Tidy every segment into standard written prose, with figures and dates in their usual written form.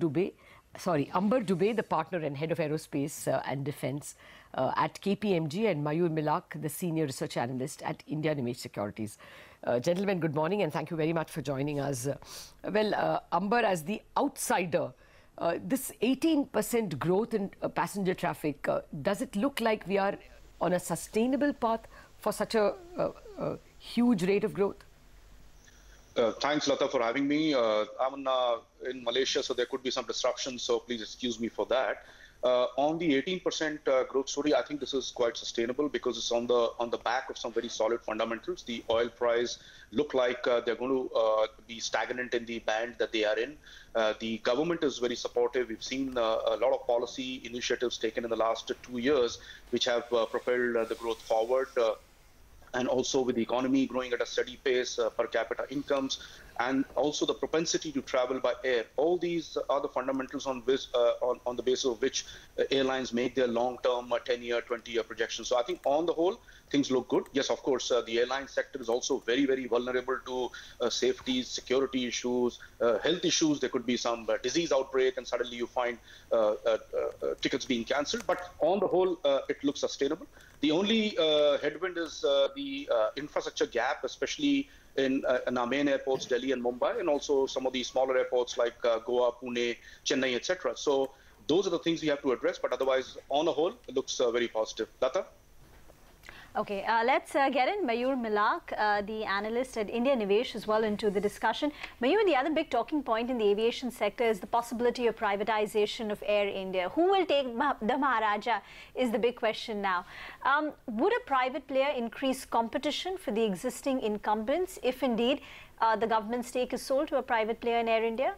Amber Dubey, the partner and head of aerospace and defense at KPMG, and Mayur Milak, the senior research analyst at IndiaNivesh Securities. Gentlemen, good morning and thank you very much for joining us. Amber, as the outsider, this 18% growth in passenger traffic, does it look like we are on a sustainable path for such a huge rate of growth? Thanks, Lata, for having me. I'm in Malaysia, so there could be some disruption, so please excuse me for that. On the 18% growth story, I think this is quite sustainable because it's on the back of some very solid fundamentals. The oil price look like they're going to be stagnant in the band that they are in. The government is very supportive. We've seen a lot of policy initiatives taken in the last 2 years, which have propelled the growth forward. And also with the economy growing at a steady pace, per capita incomes, and also the propensity to travel by air. All these are the fundamentals on the basis of which airlines make their long-term 10-year, 20-year projections. So I think on the whole, things look good. Yes, of course, the airline sector is also very, very vulnerable to safety, security issues, health issues. There could be some disease outbreak and suddenly you find tickets being cancelled. But on the whole, it looks sustainable. The only headwind is the infrastructure gap, especially in our main airports, Delhi and Mumbai, and also some of the smaller airports like Goa, Pune, Chennai, etc. So those are the things we have to address. But otherwise, on the whole, it looks very positive. Lata? Okay, let's get in Mayur Milak, the analyst at IndiaNivesh, as well into the discussion. Mayur, the other big talking point in the aviation sector is the possibility of privatization of Air India. Who will take the Maharaja is the big question now. Would a private player increase competition for the existing incumbents if indeed the government stake is sold to a private player in Air India?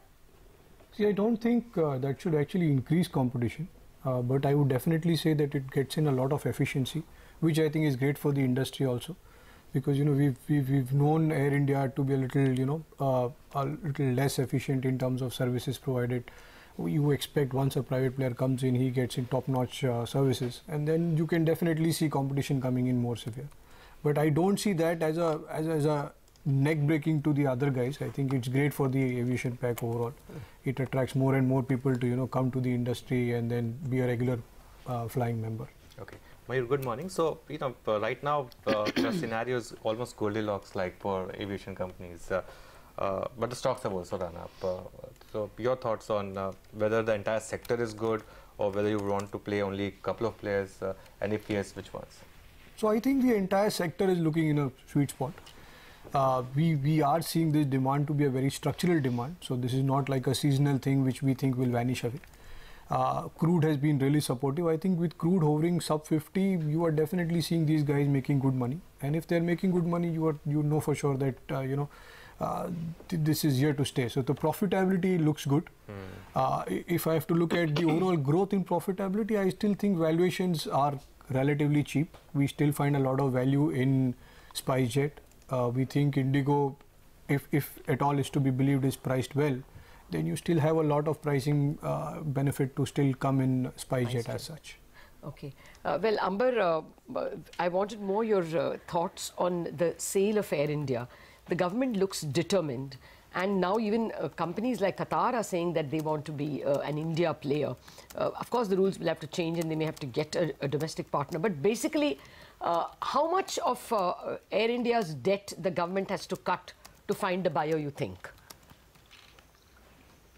See, I don't think that should actually increase competition, but I would definitely say that it gets in a lot of efficiency, which I think is great for the industry also, because we've known Air India to be a little a little less efficient in terms of services provided. You expect once a private player comes in, he gets in top-notch services, and then you can definitely see competition coming in more severe. But I don't see that as a neck breaking to the other guys. I think it's great for the aviation pack overall. It attracts more and more people to come to the industry and then be a regular flying member. Okay. Mayur, good morning. So, right now, the scenario is almost Goldilocks like for aviation companies, but the stocks have also run up. So, your thoughts on whether the entire sector is good or whether you want to play only a couple of players, and if yes, which ones? So, I think the entire sector is looking in a sweet spot. We are seeing this demand to be a very structural demand. So, this is not like a seasonal thing which we think will vanish away. Crude has been really supportive. I think with crude hovering sub 50, you are definitely seeing these guys making good money. And if they're making good money, you know for sure that this is here to stay. So the profitability looks good. If I have to look at the overall growth in profitability, I still think valuations are relatively cheap. We still find a lot of value in SpiceJet. We think Indigo, if at all is to be believed, is priced well. Then you still have a lot of pricing benefit to still come in SpiceJet as such. Okay. Well, Amber, I wanted more your thoughts on the sale of Air India. The government looks determined, and now even companies like Qatar are saying that they want to be an India player. Of course, the rules will have to change and they may have to get a domestic partner. But basically, how much of Air India's debt the government has to cut to find a buyer, you think?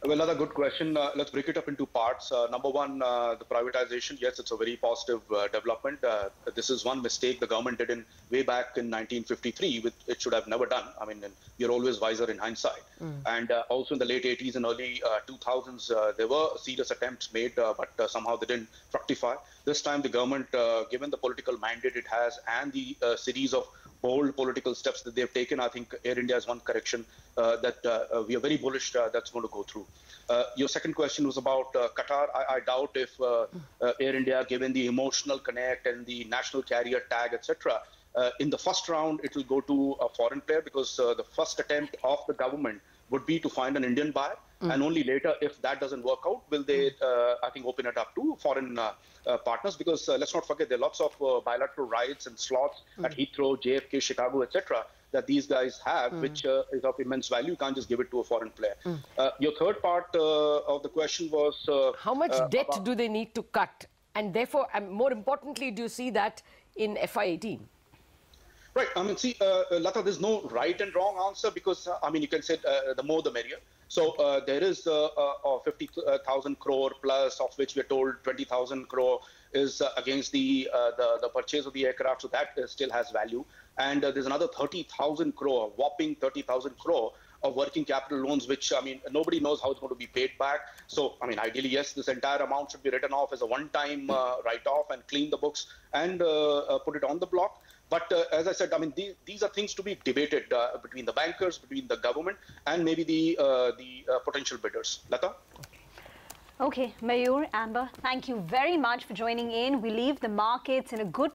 Well, another good question. Let's break it up into parts. Number one, the privatization. Yes, it's a very positive development. This is one mistake the government did way back in 1953, which it should have never done. I mean, you're always wiser in hindsight. And also in the late 80s and early 2000s, there were serious attempts made, but somehow they didn't fructify. This time, the government, given the political mandate it has and the series of bold political steps that they've taken, I think Air India is one correction that we are very bullish that's going to go through. Your second question was about Qatar. I doubt if Air India, given the emotional connect and the national carrier tag, etc., in the first round, it will go to a foreign player because the first attempt of the government would be to find an Indian buyer. and only later, if that doesn't work out, will they, I think, open it up to foreign partners, because let's not forget there are lots of bilateral rights and slots at Heathrow, JFK, Chicago, etc., that these guys have, which is of immense value. You can't just give it to a foreign player. Your third part of the question was... how much debt do they need to cut? And therefore, more importantly, do you see that in FY18? Right. I mean, see, Lata, there's no right and wrong answer, because, I mean, you can say the more the merrier. So there is 50,000 crore plus, of which we're told 20,000 crore is against the purchase of the aircraft. So that still has value. And there's another 30,000 crore, whopping 30,000 crore of working capital loans, which, I mean, nobody knows how it's going to be paid back. So, I mean, ideally, yes, this entire amount should be written off as a one-time write-off and clean the books and put it on the block. But as I said, I mean, these are things to be debated between the bankers, between the government, and maybe the potential bidders. Lata? Okay, Mayur, Amber, thank you very much for joining in. We leave the markets in a good